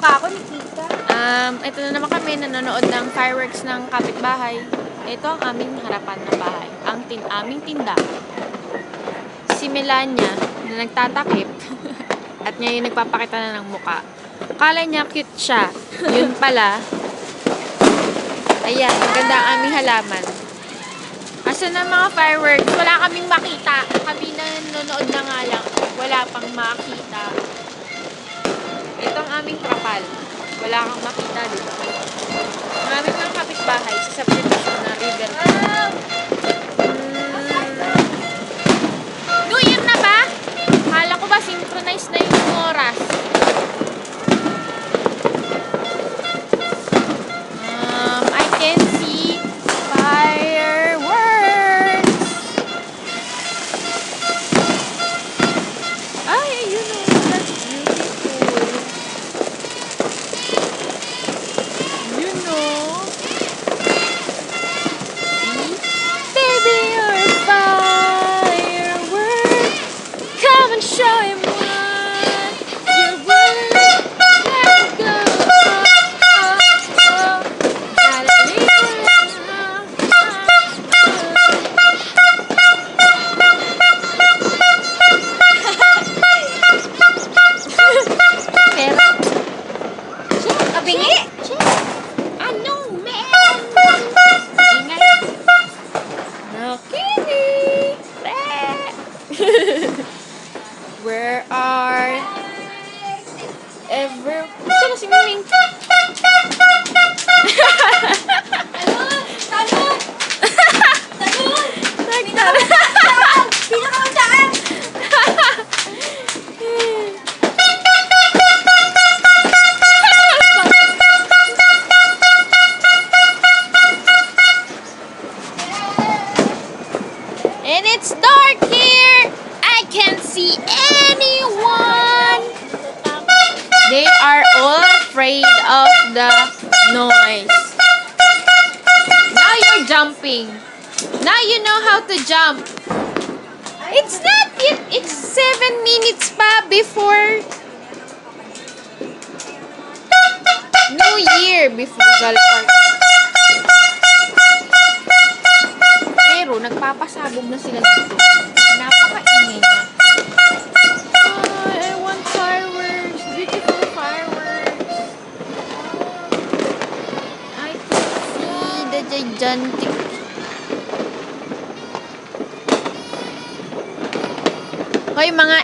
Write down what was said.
mukha ko, Nikita. Ito na naman kami, nanonood ng fireworks ng kapitbahay. Ito ang aming harapan ng bahay. Aming tinda. Si Melania, na nagtatakip. At ngayon nagpapakita na ng muka. Kala niya cute siya. Yun pala. Ayan, maganda ang aming halaman. Asa na mga fireworks? Wala kaming makita. Kami na nanonood na nga lang. Wala pang makita. Ito ang aming trapal. Wala kang makita dito. Ang aming mga kapitbahay sa subdivision na river. New Year na ba? Kala ko ba synchronize na yung oras? I can see fireworks. Ay, ayun o. That's beautiful. You know. See? Baby, you're a firework. Come and show him what you're worth. Let's go. Kabingi! Ano, man? Ingay. Okay. Where are Saan na si Miming? Talon! Nagtara. Pinakamandaan! And it's dark here. I can't see anyone. They are all afraid of the noise. Now you're jumping. Now you know how to jump. It's not yet. It's 7 minutes pa before New Year, before Galpart. Pero nagpapasabog na sila dito. Napakaingay na. I want fireworks. Beautiful fireworks. I can see the gigantic. Hoy mga